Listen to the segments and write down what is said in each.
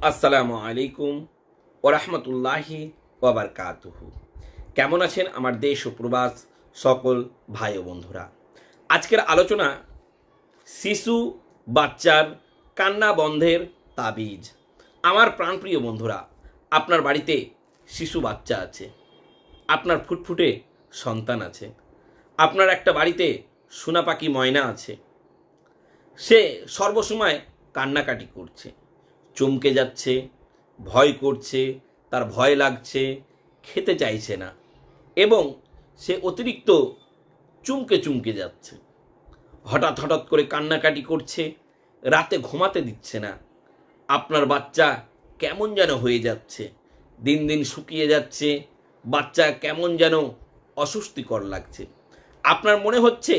আসসালামু আলাইকুম ওয়া রাহমাতুল্লাহি ওয়া বারাকাতুহু। কেমন আছেন আমার দেশ ও প্রবাস সকল ভাই ও বন্ধুরা? আজকের আলোচনা শিশু বাচ্চার কান্না বন্ধের তাবিজ। আমার প্রাণপ্রিয় বন্ধুরা, আপনার বাড়িতে শিশু বাচ্চা আছে, আপনার ফুটফুটে সন্তান আছে, আপনার একটা বাড়িতে সোনা পাখি ময়না আছে। সে সর্বসময় কান্নাকাটি করছে, চমকে যাচ্ছে, ভয় করছে, তার ভয় লাগছে, খেতে চাইছে না এবং সে অতিরিক্ত চমকে চমকে যাচ্ছে। হঠাৎ হঠাৎ করে কান্নাকাটি করছে, রাতে ঘুমাতে দিচ্ছে না। আপনার বাচ্চা কেমন যেন হয়ে যাচ্ছে, দিন দিন শুকিয়ে যাচ্ছে, বাচ্চা কেমন যেন অস্বস্তিকর লাগছে। আপনার মনে হচ্ছে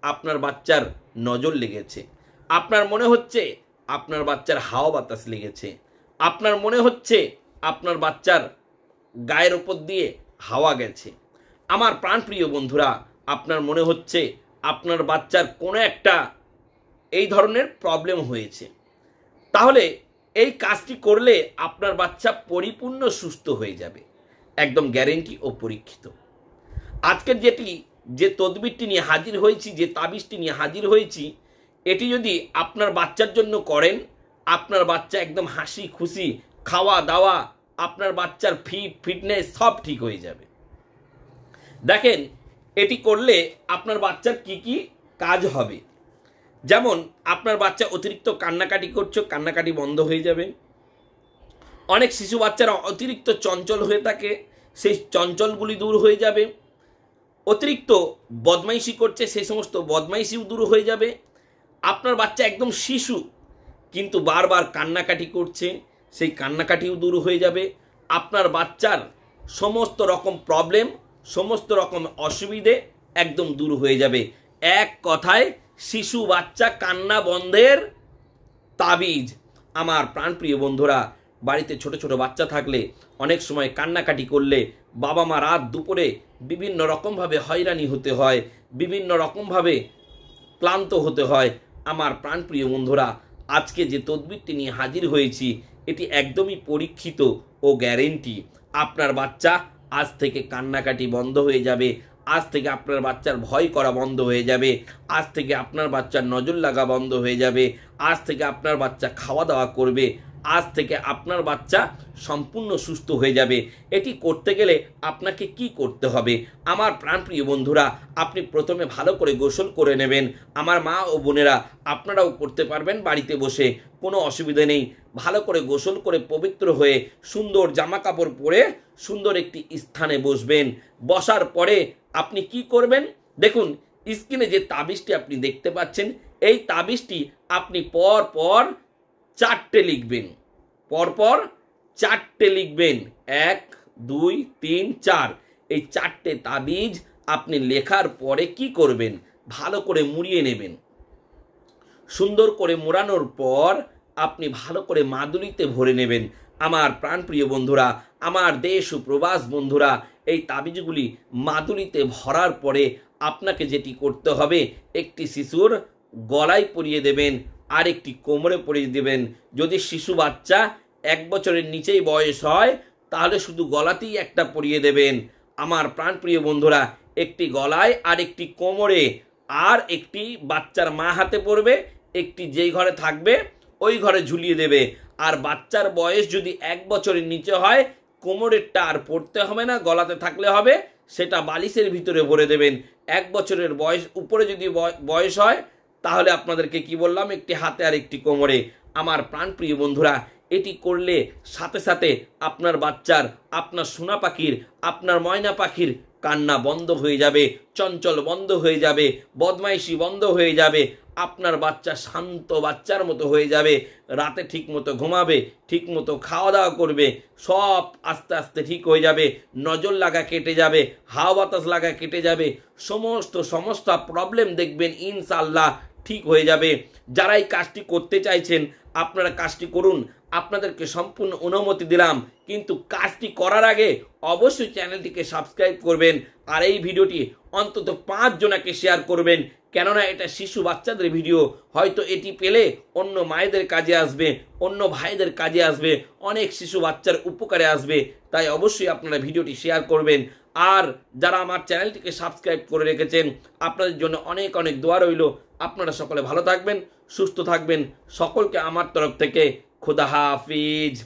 আপনার বাচ্চার নজর লেগেছে, আপনার মনে হচ্ছে আপনার বাচ্চার হাওয়া বাতাস লেগেছে, আপনার মনে হচ্ছে আপনার বাচ্চার গায়ের ওপর দিয়ে হাওয়া গেছে। আমার প্রাণপ্রিয় বন্ধুরা, আপনার মনে হচ্ছে আপনার বাচ্চার কোনো একটা এই ধরনের প্রবলেম হয়েছে। তাহলে এই কাজটি করলে আপনার বাচ্চা পরিপূর্ণ সুস্থ হয়ে যাবে, একদম গ্যারেন্টি ও পরীক্ষিত। আজকের যে তদবিরটি নিয়ে হাজির হয়েছি, যে তাবিজটি নিয়ে হাজির হয়েছি, এটি যদি আপনার বাচ্চার জন্য করেন, আপনার বাচ্চা একদম হাসি খুশি, খাওয়া দাওয়া, আপনার বাচ্চার ফিটনেস সব ঠিক হয়ে যাবে। দেখেন, এটি করলে আপনার বাচ্চার কি কি কাজ হবে। যেমন আপনার বাচ্চা অতিরিক্ত কান্নাকাটি করছে, কান্নাকাটি বন্ধ হয়ে যাবে। অনেক শিশু বাচ্চারা অতিরিক্ত চঞ্চল হয়ে থাকে, সেই চঞ্চলগুলি দূর হয়ে যাবে। অতিরিক্ত বদমাইশি করছে, সেই সমস্ত বদমাইশিও দূর হয়ে যাবে। আপনার বাচ্চা একদম শিশু কিন্তু বারবার কান্নাকাটি করছে, সেই কান্নাকাটিও দূর হয়ে যাবে। আপনার বাচ্চার সমস্ত রকম প্রবলেম, সমস্ত রকম অসুবিধে একদম দূর হয়ে যাবে। এক কথায় শিশু বাচ্চা কান্না বন্ধের তাবিজ। আমার প্রাণপ্রিয় বন্ধুরা, বাড়িতে ছোট ছোট বাচ্চা থাকলে অনেক সময় কান্নাকাটি করলে বাবা মা রাত দুপুরে বিভিন্ন রকমভাবে হয়রানি হতে হয়, বিভিন্ন রকমভাবে ক্লান্ত হতে হয়। আমার প্রাণপ্রিয় বন্ধুরা, আজকে যে তদবিরটি নিয়ে হাজির হয়েছি, এটি একদমই পরীক্ষিত ও গ্যারেন্টি। আপনার বাচ্চা আজ থেকে কান্নাকাটি বন্ধ হয়ে যাবে, আজ থেকে আপনার বাচ্চার ভয় করা বন্ধ হয়ে যাবে, আজ থেকে আপনার বাচ্চার নজর লাগা বন্ধ হয়ে যাবে, আজ থেকে আপনার বাচ্চা খাওয়া দাওয়া করবে, আজ থেকে আপনার বাচ্চা সম্পূর্ণ সুস্থ হয়ে যাবে। এটি করতে গেলে আপনাকে কি করতে হবে আমার প্রাণপ্রিয় বন্ধুরা? আপনি প্রথমে ভালো করে গোসল করে নেবেন। আমার মা ও বোনেরা, আপনারাও করতে পারবেন বাড়িতে বসে, কোনো অসুবিধা নেই। ভালো করে গোসল করে পবিত্র হয়ে সুন্দর জামা কাপড় পরে সুন্দর একটি স্থানে বসবেন। বসার পরে আপনি কি করবেন? দেখুন, স্ক্রিনে যে তাবিজটি আপনি দেখতে পাচ্ছেন, এই তাবিজটি আপনি পর পর 4টে লিখবেন, পরপর 4টে লিখবেন। 1 2 3 4। এই 4টে তাবিজ আপনি লেখার পরে কি করবেন? ভালো করে মুড়িয়ে নেবেন। সুন্দর করে মোড়ানোর পর আপনি ভালো করে মাদুলিতে ভরে নেবেন। আমার প্রাণপ্রিয় বন্ধুরা, আমার দেশ ও প্রবাস বন্ধুরা, এই তাবিজগুলি মাদুলিতে ভরার পরে আপনাকে যেটি করতে হবে, একটি শিশুর গলায় পরিয়ে দেবেন আর একটি কোমরে পরিয়ে দেবেন। যদি শিশু বাচ্চা 1 বছরের নিচেই বয়স হয়, তাহলে শুধু গলাতেই একটা পরিয়ে দেবেন। আমার প্রাণপ্রিয় বন্ধুরা, একটি গলায় আর একটি কোমরে, আর একটি বাচ্চার মা হাতে পড়বে, একটি যেই ঘরে থাকবে ওই ঘরে ঝুলিয়ে দেবে। আর বাচ্চার বয়স যদি 1 বছরের নিচে হয়, কোমরেরটা আর পড়তে হবে না, গলাতে থাকলে হবে, সেটা বালিশের ভিতরে ভরে দেবেন। 1 বছরের বয়স উপরে যদি বয়স হয়, তাহলে আপনাদেরকে কি বললাম, একটি হাতে আর একটি কোমরে। আমার প্রাণপ্রিয় বন্ধুরা, এটি করলে সাথে সাথে আপনার বাচ্চার, আপনার সোনা পাখির, আপনার ময়না পাখির কান্না বন্ধ হয়ে যাবে, চঞ্চল বন্ধ হয়ে যাবে, বদমাইশি বন্ধ হয়ে যাবে। আপনার বাচ্চা শান্ত বাচ্চার মতো হয়ে যাবে, রাতে ঠিক মতো ঘুমাবে, ঠিক মতো খাওয়া দাওয়া করবে, সব আস্তে আস্তে ঠিক হয়ে যাবে। নজর লাগা কেটে যাবে, হাওয়া বাতাস লাগা কেটে যাবে, সমস্ত সমস্যা প্রবলেম দেখবেন ইনশাআল্লাহ ঠিক হয়ে যাবে। যারা এই কাজটি করতে চাইছেন আপনারা কাজটি করুন, আপনাদেরকে সম্পূর্ণ অনুমতি দিলাম। কিন্তু কাজটি করার আগে অবশ্যই চ্যানেলটিকে সাবস্ক্রাইব করবেন আর এই ভিডিওটি অন্তত 5 জনকে শেয়ার করবেন, কেননা এটা শিশু বাচ্চাদের ভিডিও। হয়তো এটি পেলে অন্য মায়েদের কাজে আসবে, অন্য ভাইদের কাজে আসবে, অনেক শিশু বাচ্চার উপকারে আসবে। তাই অবশ্যই আপনারা ভিডিওটি শেয়ার করবেন। আর যারা আমার চ্যানেলটিকে সাবস্ক্রাইব করে রেখেছেন আপনাদের জন্য অনেক অনেক দোয়া রইল। আপনারা সকলে ভালো থাকবেন, সুস্থ থাকবেন। সকলকে আমার তরফ থেকে খোদা হাফিজ।